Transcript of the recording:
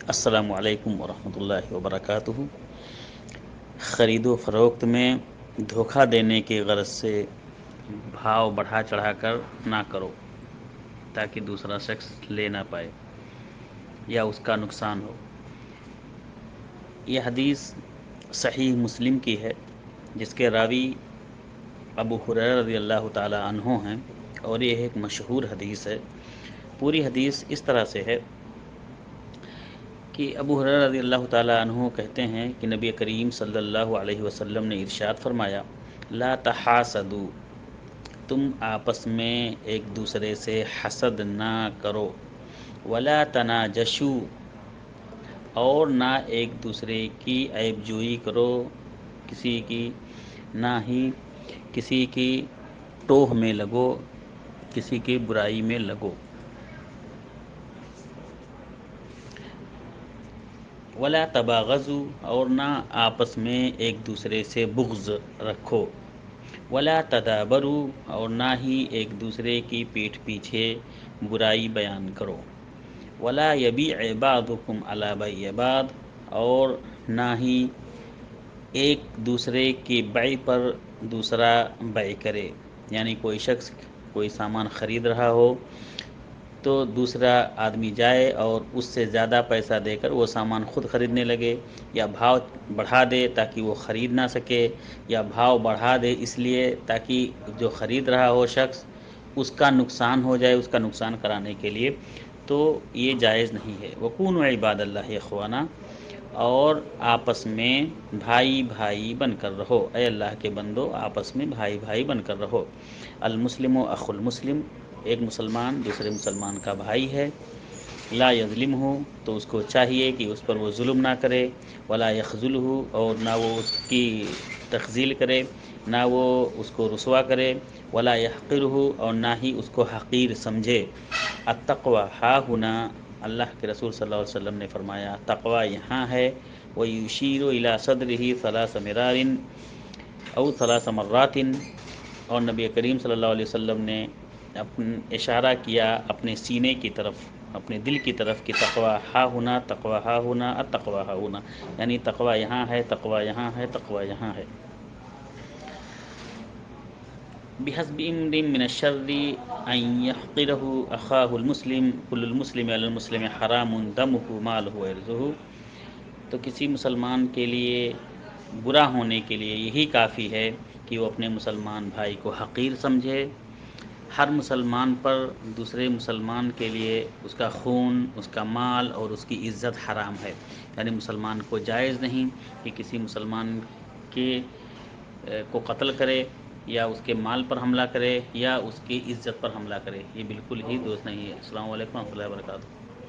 السلام علیکم ورحمۃ اللہ وبرکاتہ۔ خرید و فروخت میں دھوکہ دینے کی غرض سے بھاؤ بڑھا چڑھا کر نہ کرو تاکہ دوسرا شخص لے نہ پائے یا اس کا نقصان ہو۔ یہ حدیث صحیح مسلم کی ہے، جس کے راوی ابو ہریرہ رضی اللہ تعالی عنہ ہیں، اور یہ ایک مشہور حدیث ہے۔ پوری حدیث اس طرح سے ہے کہ ابو ہریرہ رضی اللہ تعالی عنہ کہتے ہیں کہ نبی کریم صلی اللہ علیہ وسلم نے ارشاد فرمایا، لا تحاسدوا، تم آپس میں ایک دوسرے سے حسد نہ کرو، ولا تناجشوا، اور نہ ایک دوسرے کی عیب جوئی کرو، کسی کی نہ ہی کسی کی ٹوہ میں لگو، کسی کی برائی میں لگو۔ ولا تباغضوا، اور نہ آپس میں ایک دوسرے سے بغض رکھو۔ ولا تدابروا، اور نہ ہی ایک دوسرے کی پیٹھ پیچھے برائی بیان کرو۔ ولا یبیع بعضکم علی بیع بعض، اور نہ ہی ایک دوسرے کی بیع پر دوسرا بیع کرے، یعنی کوئی شخص کوئی سامان خرید رہا ہو تو دوسرا آدمی جائے اور اس سے زیادہ پیسہ دے کر وہ سامان خود خریدنے لگے، یا بھاؤ بڑھا دے تاکہ وہ خرید نہ سکے، یا بھاؤ بڑھا دے اس لیے تاکہ جو خرید رہا ہو شخص اس کا نقصان ہو جائے، اس کا نقصان کرانے کے لیے، تو یہ جائز نہیں ہے۔ وکونوا عباد اللہ اخوانا، اور آپس میں بھائی بھائی بن کر رہو، اے اللہ کے بندو آپس میں بھائی بھائی بن کر رہو۔ المسلم اخو المسلم، ایک مسلمان دوسرے مسلمان کا بھائی ہے۔ لا یظلمہ، تو اس کو چاہیے کہ اس پر وہ ظلم نہ کرے۔ ولا یخذلہ، اور نہ وہ اس کی تخذیل کرے، نہ وہ اس کو رسوا کرے۔ ولا یحقرہ، اور نہ ہی اس کو حقیر سمجھے۔ التقوی ہاہنا، اللہ کے رسول صلی اللہ علیہ وسلم نے فرمایا تقوی یہاں ہے۔ وَيُشِيرُ إِلَى صَدْرِهِ 3 مرار او 3 مرات، اور نبی کریم صلی اللہ علیہ وسلم نے اشارہ کیا اپنے سینے کی طرف، اپنے دل کی طرف، کہ تقوی ہا ہونا، تقوی ہا ہونا، التقوی ہا ہونا، یعنی تقوی یہاں ہے، تقوی یہاں ہے، تقوی یہاں ہے۔ بحسب امرئ من الشر ان يحقره اخاه المسلم، كل المسلم على المسلم حرام دمه ماله وعرضه، تو کسی مسلمان کے لیے برا ہونے کے لیے یہی کافی ہے کہ وہ اپنے مسلمان بھائی کو حقیر سمجھے۔ ہر مسلمان پر دوسرے مسلمان کے لیے اس کا خون، اس کا مال اور اس کی عزت حرام ہے، یعنی مسلمان کو جائز نہیں کہ کسی مسلمان کو قتل کرے، یا اس کے مال پر حملہ کرے، یا اس کی عزت پر حملہ کرے، یہ بالکل ہی درست نہیں ہے۔ السلام علیکم ورحمۃ اللہ وبرکاتہ۔